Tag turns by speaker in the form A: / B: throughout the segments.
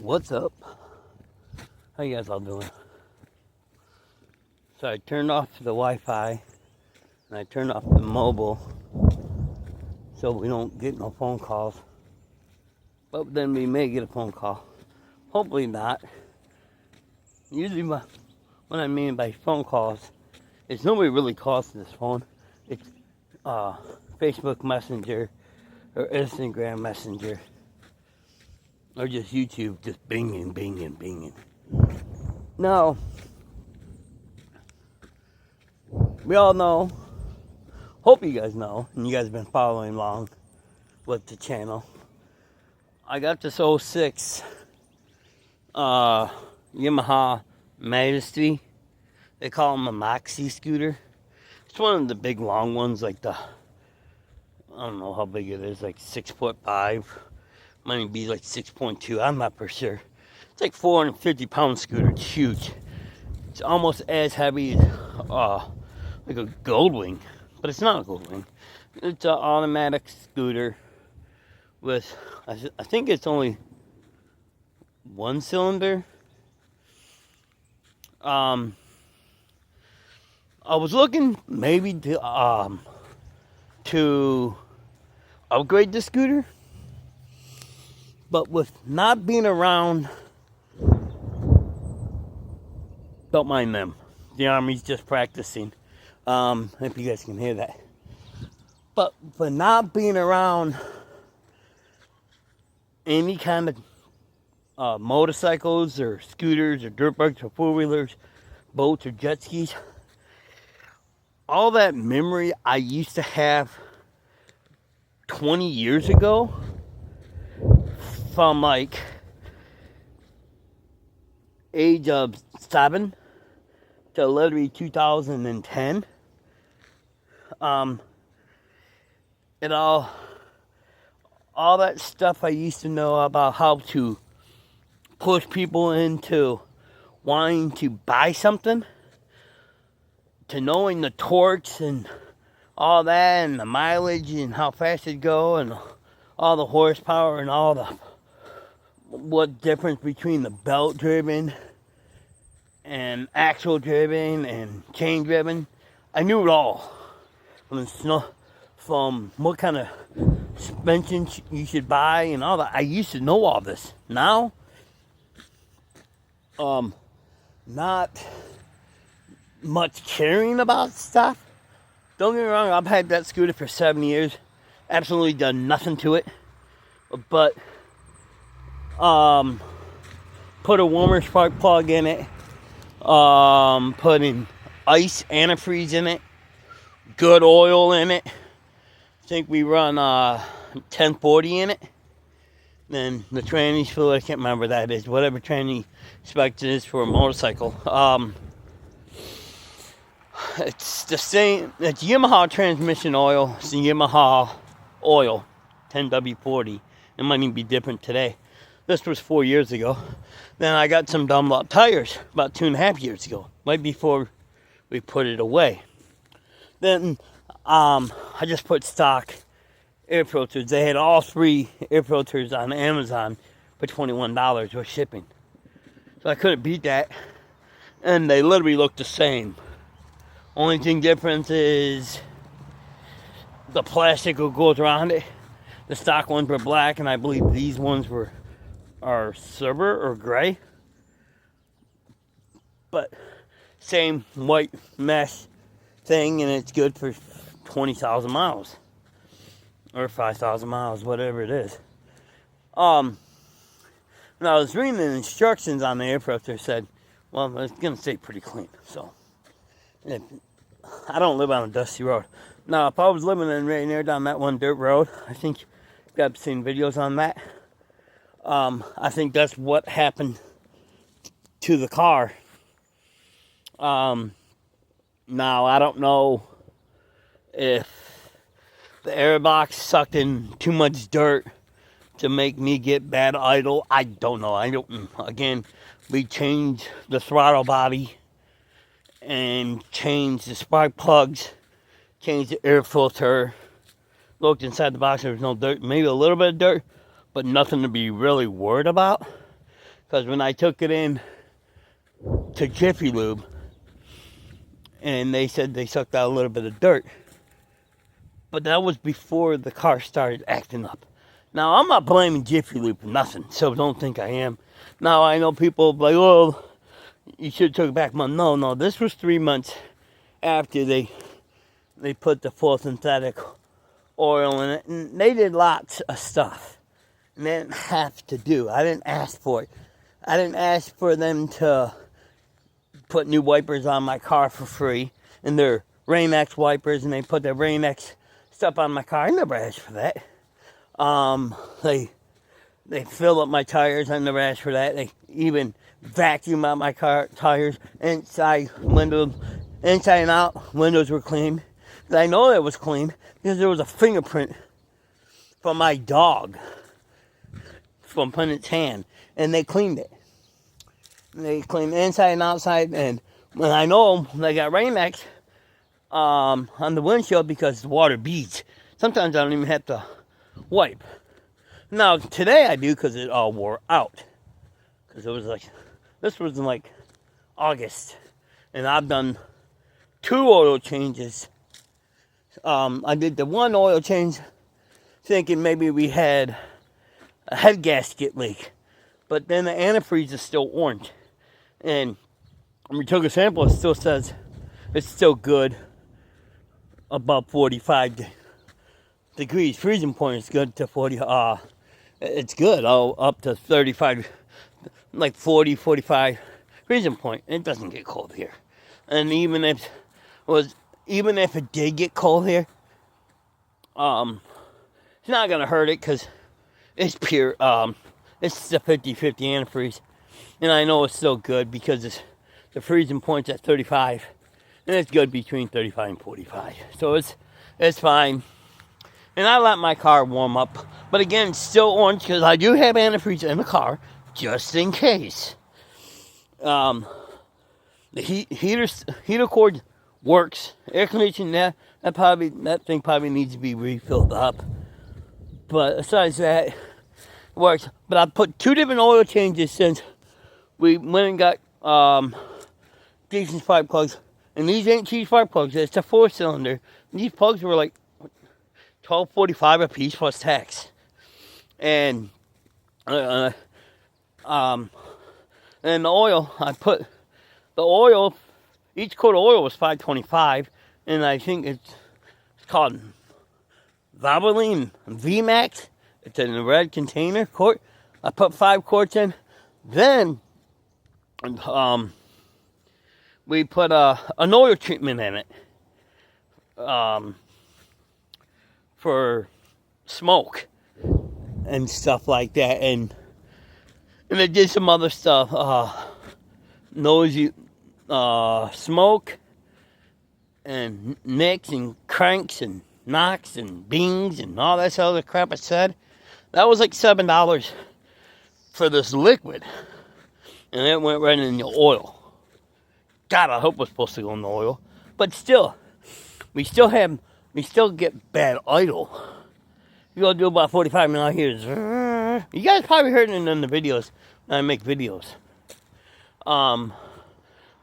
A: What's up? How you guys all doing? So I turned off the Wi-Fi and I turned off the mobile so we don't get no phone calls. But then we may get a phone call. Hopefully not. Usually what I mean by phone calls is nobody really calls to this phone. It's Facebook Messenger or Instagram Messenger or just YouTube just binging, binging, binging. Now, we all know, hope you guys know, and you guys have been following along with the channel. I got this 06 Yamaha Majesty. They call them a maxi scooter. It's one of the big long ones, like I don't know how big it is, like 6'5". Might be like 6.2, I'm not for sure. It's like 450-pound scooter, it's huge. It's almost as heavy as like a Goldwing, but it's not a Goldwing. It's an automatic scooter with, I think it's only one cylinder. I was looking maybe to upgrade the scooter, but with not being around, don't mind them. The Army's just practicing. If you guys can hear that. But for not being around any kind of motorcycles or scooters or dirt bikes or four-wheelers, boats or jet skis, all that memory I used to have 20 years ago from like age of 7 to literally 2010, and all that stuff I used to know about how to push people into wanting to buy something, to knowing the torques and all that, and the mileage and how fast it go, and all the horsepower and all the what difference between the belt driven and axle driven and chain driven. I knew it all. From what kind of suspension you should buy and all that. I used to know all this. Now, not much caring about stuff. Don't get me wrong, I've had that scooter for 7 years. Absolutely done nothing to it. But, put a warmer spark plug in it. Put in ice antifreeze in it. Good oil in it. I think we run 1040 in it. Then the tranny fluid, I can't remember what that is. Whatever tranny spec it is for a motorcycle. It's the same. It's Yamaha transmission oil. It's the Yamaha oil, 10W40. It might even be different today. This was 4 years ago. Then I got some Dunlop tires about 2.5 years ago, right before we put it away. Then I just put stock air filters. They had all 3 air filters on Amazon for $21 with shipping. So I couldn't beat that. And they literally look the same. Only thing difference is the plastic that goes around it. The stock ones were black, and I believe these ones are silver or gray. But same white mesh thing, and it's good for 20,000 miles. Or 5,000 miles, whatever it is. When I was reading the instructions on the air filter, said, well, it's going to stay pretty clean. So, I don't live on a dusty road. Now, if I was living in right near down that one dirt road, I think you guys have seen videos on that. I think that's what happened to the car. Now, I don't know if the airbox sucked in too much dirt to make me get bad idle. I don't know. Again, we changed the throttle body and changed the spark plugs, changed the air filter. Looked inside the box, there was no dirt, maybe a little bit of dirt, but nothing to be really worried about. Because when I took it in to Jiffy Lube, and they said they sucked out a little bit of dirt. But that was before the car started acting up. Now, I'm not blaming Jiffy Lube for nothing, so don't think I am. Now, I know people like, oh, you should have took it back. No, this was 3 months after they put the full synthetic oil in it. And they did lots of stuff. And they didn't have to do. I didn't ask for it. I didn't ask for them to put new wipers on my car for free. And they're Rain-X wipers, and they put their Rain-X stuff on my car. I never asked for that. They fill up my tires. I never asked for that. They even vacuum out my car tires, inside and out. Windows were clean. And I know it was clean because there was a fingerprint from my dog from putting its hand, and they cleaned it. They cleaned inside and outside, and when I know they got Rain-X on the windshield because the water beads. Sometimes I don't even have to wipe. Now, today I do because it all wore out. Because it was like, this was in like August. And I've done 2 oil changes. I did the 1 oil change thinking maybe we had a head gasket leak. But then the antifreeze is still orange. And when we took a sample, it still says it's still good above 45 degrees. Freezing point is good to 40. It's good up to 35, like 40, 45 freezing point. It doesn't get cold here. And even if it did get cold here, it's not gonna hurt it because it's pure. It's the 50-50 antifreeze, and I know it's still good because the freezing point's at 35, and it's good between 35 and 45. So it's fine. And I let my car warm up, but again, still orange because I do have antifreeze in the car just in case. The heater cord works. Air conditioning, that thing probably needs to be refilled up. But besides that, it works. But I put 2 different oil changes since we went and got decent spark plugs. And these ain't cheap spark plugs. It's a 4-cylinder. These plugs were like $12.45 a piece plus tax. And the oil, each quart of oil was $5.25, and I think it's called Valvoline VMAX. It's in a red container quart. I put 5 quarts in. Then we put an oil treatment in it for smoke and stuff like that, and it did some other stuff. Noisy smoke and nicks and cranks and knocks and bings and all that other crap it said. That was like $7 for this liquid, and it went right in the oil. God, I hope it was supposed to go in the oil, but still, we still get bad idle. You gotta do about 45 minutes here. You guys probably heard it in the videos when I make videos.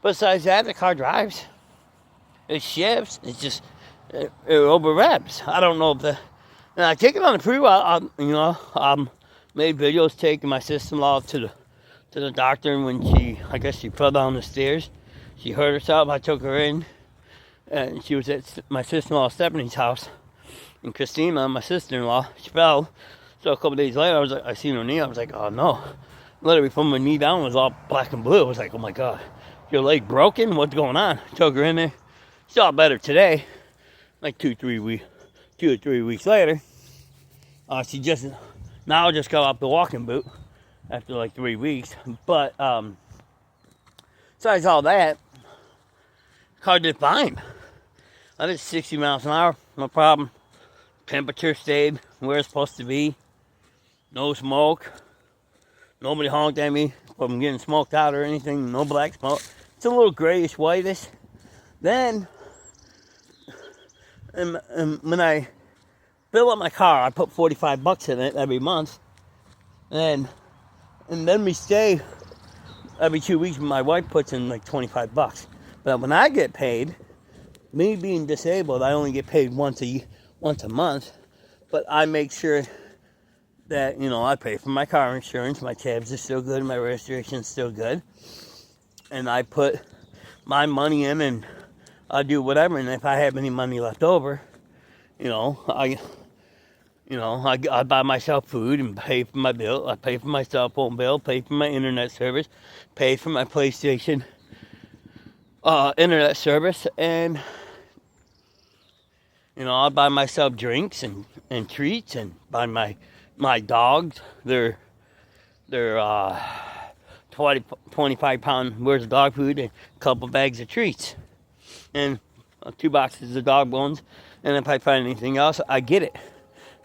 A: Besides that, the car drives. It shifts. It's just it over revs. I don't know if and I take it on the freeway. I made videos taking my sister-in-law to the doctor, and when I guess she fell down the stairs. She hurt herself. I took her in, and she was at my sister-in-law Stephanie's house. And Christina, my sister-in-law, she fell. So a couple days later, I seen her knee. I was like, oh no. Literally from my knee down, it was all black and blue. I was like, oh my God, your leg broken? What's going on? Took her in there. She's all better today. Like 2 or 3 weeks later. She just got off the walking boot after like 3 weeks. But besides all that, car did fine. I did 60 miles an hour, no problem. Temperature stayed where it's supposed to be. No smoke. Nobody honked at me from getting smoked out or anything. No black smoke. It's a little grayish, whitish. Then, and when I fill up my car, I put $45 in it every month. And And then we stay every 2 weeks. My wife puts in like $25. But when I get paid, me being disabled, I only get paid once a month. But I make sure that, I pay for my car insurance. My tabs are still good. My registration's still good. And I put my money in, and I do whatever. And if I have any money left over, I buy myself food and pay for my bill. I pay for my cell phone bill, pay for my internet service, pay for my PlayStation internet service, and I'll buy myself drinks and treats, and buy my dogs their 25 pound worth of dog food and a couple bags of treats and 2 boxes of dog bones. And if I find anything else, I get it.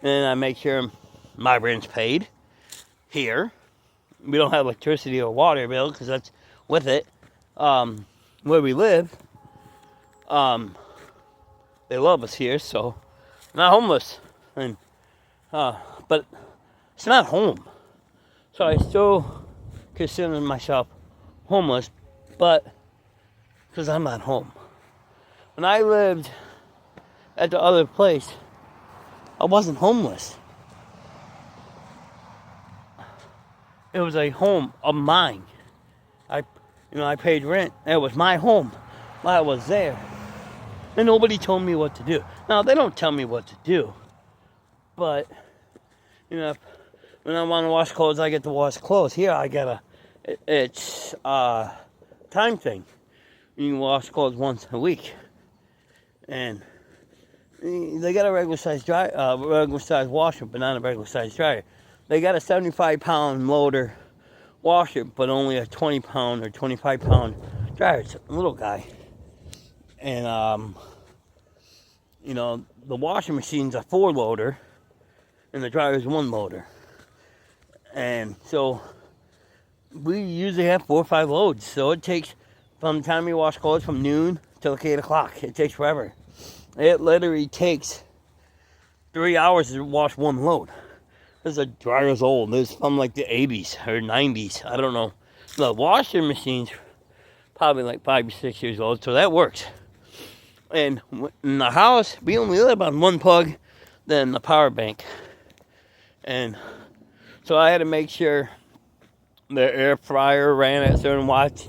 A: And I make sure my rent's paid here. We don't have electricity or water bill because that's with it. Where we live, they love us here, so I'm not homeless. And but it's not home. So I still consider myself homeless, but because I'm not home. When I lived at the other place, I wasn't homeless. It was a home of mine. I paid rent. It was my home while I was there. And nobody told me what to do. Now, they don't tell me what to do. But, when I want to wash clothes, I get to wash clothes. Here, it's a time thing. You can wash clothes once a week. And they got a regular size washer, but not a regular size dryer. They got a 75-pound loader washer, but only a 20-pound or 25-pound dryer. It's a little guy. And, the washing machine's a 4-loader, and the dryer's 1-loader. And so we usually have 4 or 5 loads. So it takes, from the time we wash clothes, from noon till 8 o'clock. It takes forever. It literally takes 3 hours to wash 1 load. This dryer's old. This is from like the 80s or 90s. I don't know. The washing machine's probably like 5 or 6 years old, so that works. And in the house, we only live on 1 plug, then the power bank. And so I had to make sure the air fryer ran at certain watts.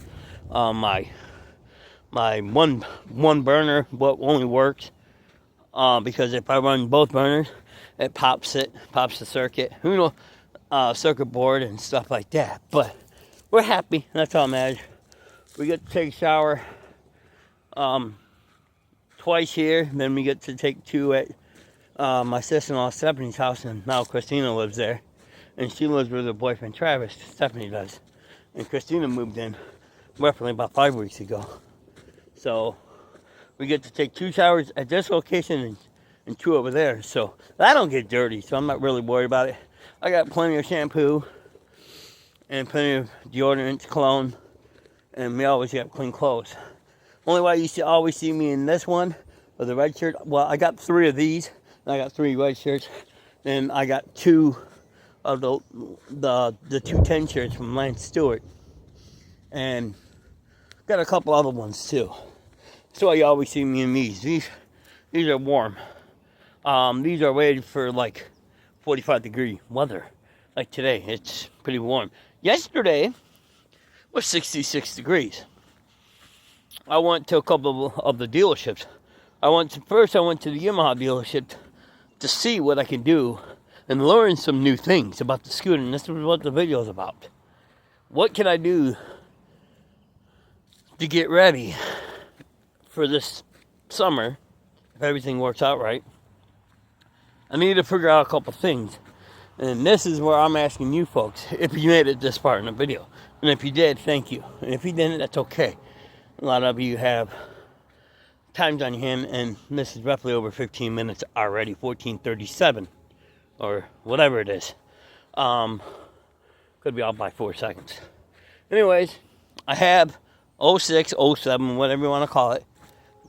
A: My one burner only works because if I run both burners, it pops the circuit, circuit board and stuff like that. But we're happy. That's all that matters. We get to take a shower twice here. Then we get to take 2 at my sister-in-law Stephanie's house, and now Christina lives there. And she lives with her boyfriend Travis. Stephanie does. And Christina moved in roughly about 5 weeks ago. So we get to take 2 showers at this location and 2 over there. So I don't get dirty, so I'm not really worried about it. I got plenty of shampoo and plenty of deodorant, cologne, and we always got clean clothes. Only why you always see me in this one with the red shirt. Well, I got 3 of these. I got 3 red shirts. Then I got 2 of the 210 shirts from Lance Stewart. And got a couple other ones too. That's why you always see me in these. These are warm. These are rated for like 45-degree weather. Like today, it's pretty warm. Yesterday was 66 degrees. I went to a couple of the dealerships. I went to the Yamaha dealership to see what I can do and learn some new things about the scooter. And this is what the video is about. What can I do to get ready for this summer, if everything works out right? I need to figure out a couple things. And this is where I'm asking you folks, if you made it this far in the video. And if you did, thank you. And if you didn't, that's okay. A lot of you have times on your hand, and this is roughly over 15 minutes already, 14:37, or whatever it is. Could be off by 4 seconds. Anyways, I have 06, 07, whatever you want to call it,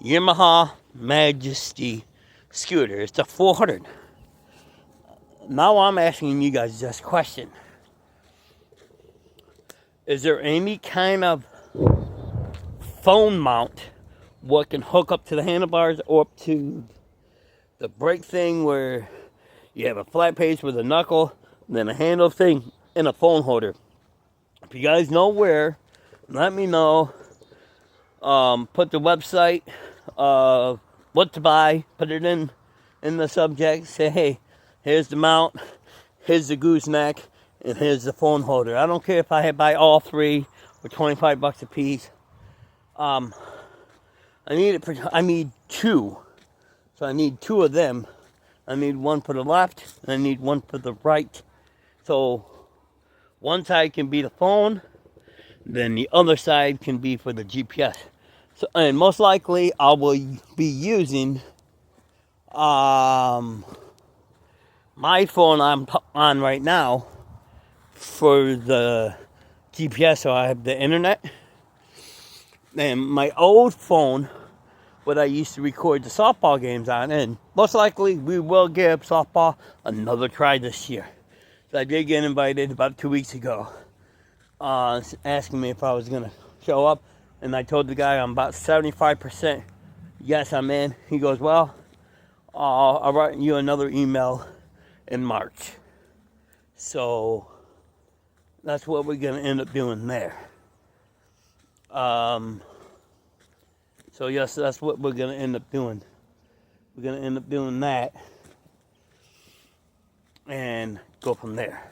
A: Yamaha Majesty scooter. It's a 400. Now I'm asking you guys this question. is there any kind of phone mount what can hook up to the handlebars or up to the brake thing where you have a flat piece with a knuckle, then a handle thing, and a phone holder? If you guys know where, let me know. Put the website, what to buy, put it in the subject. Say, hey, here's the mount, here's the gooseneck, and here's the phone holder. I don't care if I buy all three for $25 a piece. I need two. So I need two of them. I need one for the left, and I need one for the right. So one side can be the phone, then the other side can be for the GPS. So, and most likely I will be using my phone I'm on right now for the GPS, so I have the internet. And my old phone, what I used to record the softball games on, and most likely we will give softball another try this year. So I did get invited about 2 weeks ago, asking me if I was going to show up, and I told the guy I'm about 75% yes, I'm in. He goes, well, I'll write you another email in March. So that's what we're going to end up doing there. So yes, that's what we're going to end up doing. We're going to end up doing that and go from there.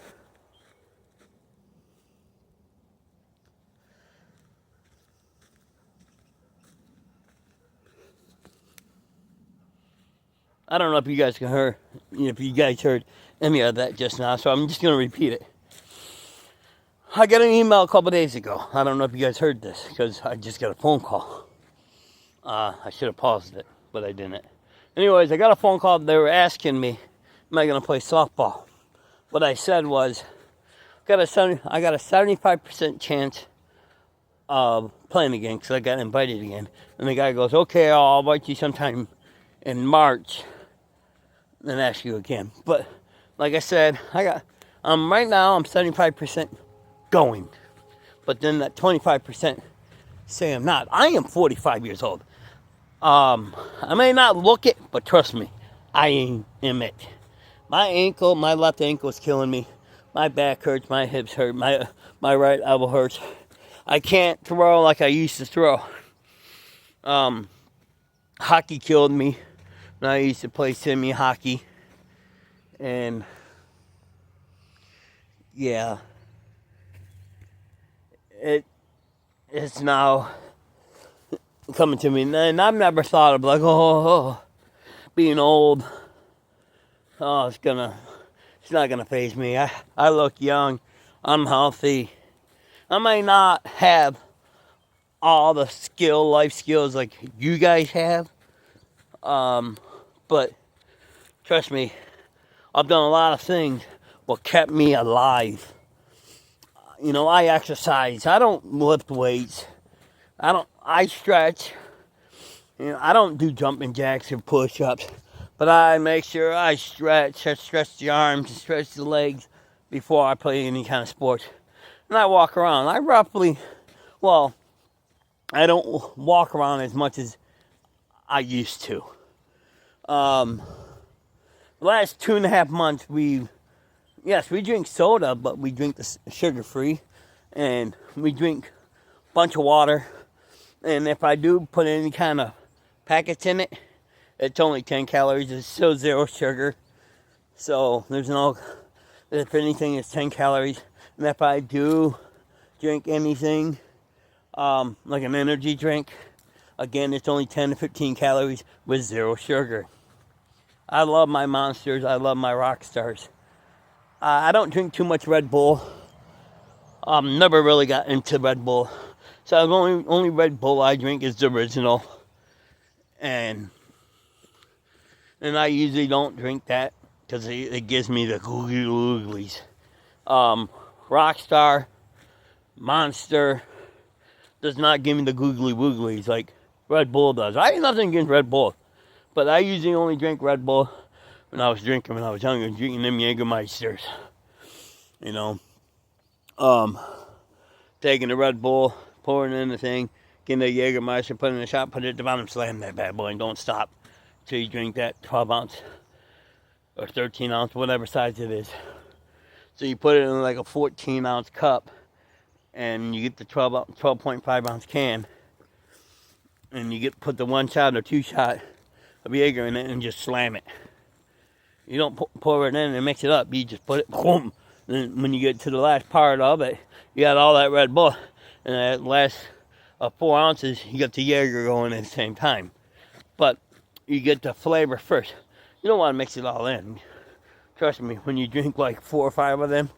A: I don't know if you guys heard any of that just now, so I'm just going to repeat it. I got an email a couple days ago. I don't know if you guys heard this because I just got a phone call. I should have paused it, but I didn't. Anyways, I got a phone call. They were asking me, am I going to play softball? What I said was, I got a 75% chance of playing again because I got invited again. And the guy goes, okay, I'll invite you sometime in March and ask you again. But like I said, right now I'm 75% going. But then that 25% say I'm not. I am 45 years old. I may not look it, but trust me, I am it. My left ankle is killing me. My back hurts, my hips hurt, my right elbow hurts. I can't throw like I used to throw. Hockey killed me when I used to play semi hockey. And yeah, it's now coming to me, and I've never thought of like, being old. Oh, it's not gonna faze me. I look young. I'm healthy. I may not have all the life skills like you guys have, but trust me, I've done a lot of things what kept me alive. I exercise. I don't lift weights. I stretch. I don't do jumping jacks or push-ups, but I make sure I stretch the arms, stretch the legs before I play any kind of sport. And I walk around. I don't walk around as much as I used to. The last 2.5 months, we drink soda, but we drink the sugar-free, and we drink a bunch of water. And if I do put any kind of packets in it, it's only 10 calories. It's still 0 sugar. So if anything, it's 10 calories. And if I do drink anything, like an energy drink, again, it's only 10 to 15 calories with 0 sugar. I love my Monsters. I love my Rockstars. I don't drink too much Red Bull. Never really got into Red Bull. So the only Red Bull I drink is the original. And I usually don't drink that because it gives me the googlies. Rockstar, Monster does not give me the googly wooglies like Red Bull does. I have nothing against Red Bull, but I usually only drink Red Bull when I was younger, drinking them Jägermeisters. taking the Red Bull, pouring it in the thing, getting the Jägermeister, putting it in the shot, put it at the bottom, slam that bad boy, and don't stop till you drink that 12 ounce or 13 ounce, whatever size it is. So you put it in like a 14 ounce cup, and you get the 12.5 ounce can, and you put the 1 shot or 2 shot of Jaeger in it and just slam it. You don't pour it in and mix it up. You just put it, boom. And when you get to the last part of it, you got all that Red Bull. And that last 4 ounces, you got the Jaeger going at the same time. But you get the flavor first. You don't want to mix it all in. Trust me, when you drink like 4 or 5 of them,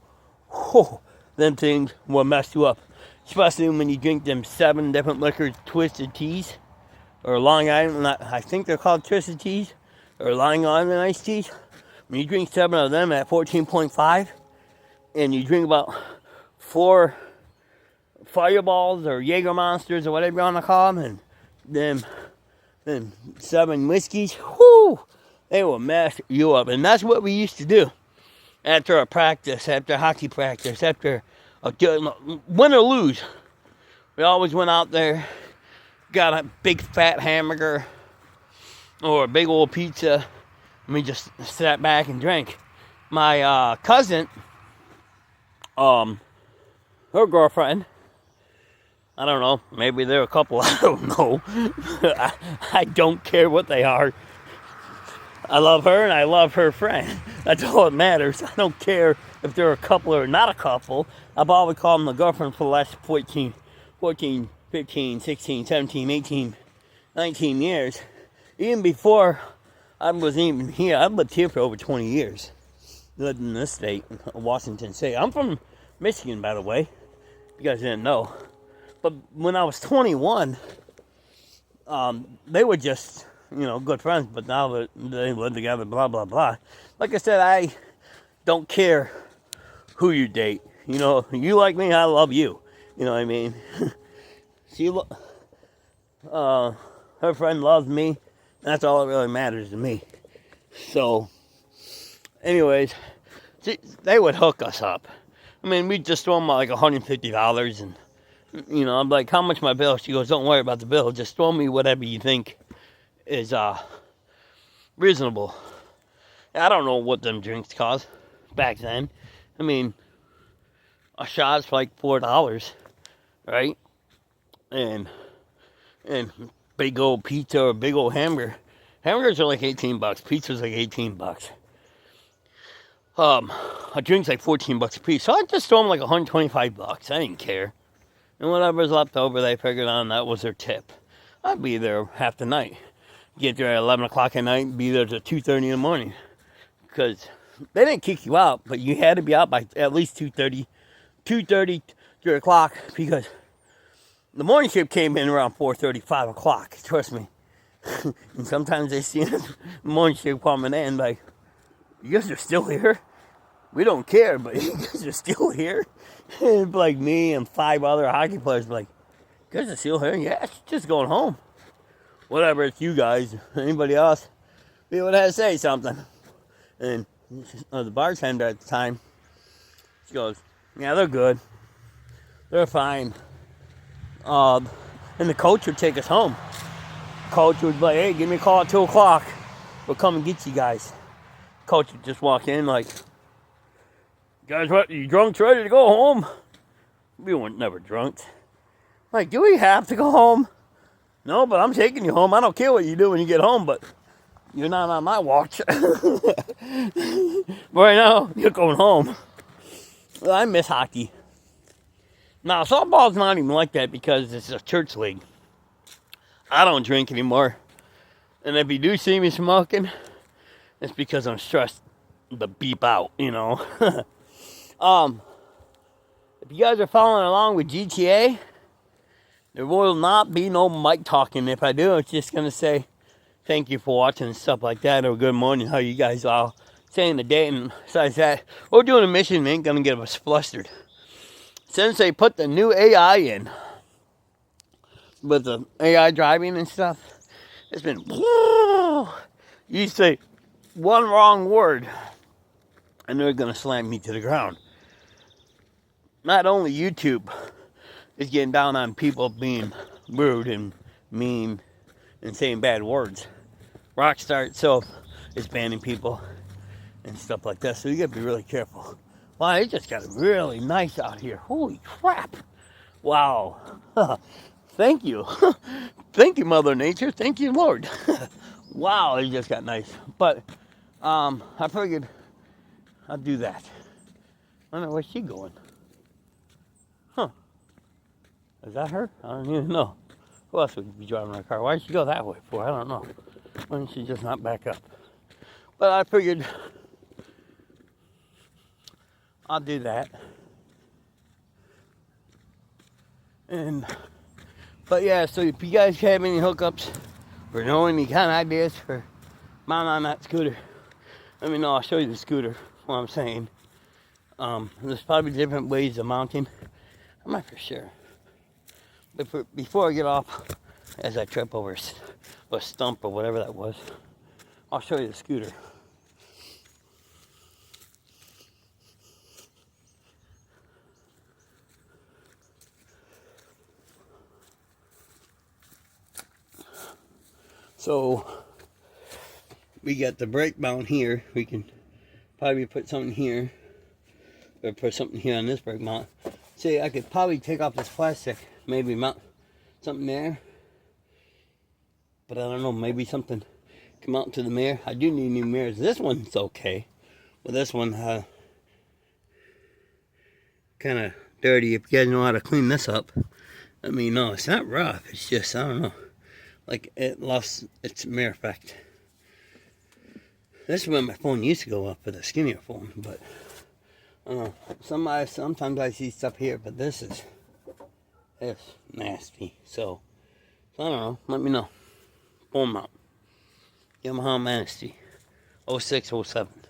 A: them things will mess you up. Especially when you drink them 7 different liquors, Twisted Teas, or Long Island, I think they're called Twisted Teas, or Long Island iced teas. When you drink 7 of them at 14.5, and you drink about 4 Fireballs or Jaeger Monsters or whatever you want to call them, and them 7 whiskeys, they will mess you up. And that's what we used to do after a practice, after hockey practice, after win or lose. We always went out there, got a big fat hamburger or a big old pizza, and we just sat back and drank. My cousin, her girlfriend, I don't know, maybe they're a couple, I don't know. I don't care what they are. I love her and I love her friend. That's all that matters. I don't care if they're a couple or not a couple. I've always called them a girlfriend for the last 14, 15, 16, 17, 18, 19 years. Even before I was even here, I've lived here for over 20 years. Lived in this state, Washington State. I'm from Michigan, by the way. You guys didn't know. But when I was 21, they were just, good friends. But now that they live together, blah, blah, blah. Like I said, I don't care who you date. You like me, I love you. You know what I mean? Her friend loves me. That's all that really matters to me. So, anyways, they would hook us up. I mean, we'd just throw them like $150 and, I'm like, how much my bill? She goes, don't worry about the bill. Just throw me whatever you think is reasonable. I don't know what them drinks cost back then. I mean, a shot's like $4, right? And big old pizza or big old hamburger. Hamburgers are like $18. Pizza's like $18. A drink's like $14 a piece. So I just throw them like $125. I didn't care. And whatever's left over, they figured on that was their tip. I'd be there half the night. Get there at 11 o'clock at night and be there till 2:30 in the morning. Because they didn't kick you out, but you had to be out by at least 2:30, 3 o'clock, because the morning shift came in around 4:30, 5 o'clock. Trust me. And sometimes they see the morning shift coming in like, you guys are still here? We don't care, but you guys are still here? And like me and 5 other hockey players like, you guys are still here? Yeah, just going home. Whatever, it's you guys. Anybody else? People would have to say something. And the bartender at the time, she goes, yeah, they're good. They're fine. And the coach would take us home. Coach would be like, hey, give me a call at 2 o'clock. We'll come and get you guys. Coach would just walk in like, guys, what, you drunks ready to go home? We weren't never drunks. Like, do we have to go home? No, but I'm taking you home. I don't care what you do when you get home, but you're not on my watch. Right now, you're going home. Well, I miss hockey. Now, softball's not even like that because it's a church league. I don't drink anymore. And if you do see me smoking, it's because I'm stressed to beep out, If you guys are following along with GTA, there will not be no mic talking. If I do, it's just going to say thank you for watching and stuff like that, or good morning, how you guys all saying the day. And besides that, we're doing a mission, ain't going to get us flustered. Since they put the new AI in, with the AI driving and stuff, it's been, you say one wrong word, and they're going to slam me to the ground. Not only YouTube, is getting down on people being rude and mean and saying bad words. Rockstar itself is banning people and stuff like that, so you gotta be really careful. Wow, it just got really nice out here. Holy crap. Wow. Thank you. Thank you, Mother Nature. Thank you, Lord. Wow, it just got nice. But I figured I'd do that. I don't know where's she going. Huh. Is that her? I don't even know. Who else would be driving our car? Why did she go that way for? I don't know. Why didn't she just not back up? But I figured I'll do that. But yeah, so if you guys have any hookups or know any kind of ideas for mounting on that scooter, let me know. I'll show you the scooter, what I'm saying. There's probably different ways of mounting. I'm not for sure. But before I get off, as I trip over a stump or whatever that was, I'll show you the scooter. So we got the brake mount here. We can probably put something here, or put something here on this brake mount. See, I could probably take off this plastic, maybe mount something there. But I don't know, maybe something come out to the mirror. I do need new mirrors. This one's okay. But this one kind of dirty. If you guys know how to clean this up, let me know. It's not rough. It's just, I don't know. Like, it lost its mirror effect. This is where my phone used to go up with a skinnier phone, but I don't know. Sometimes I see stuff here, but this is nasty. So I don't know. Let me know. Phone mount. Yamaha Manistee 0607.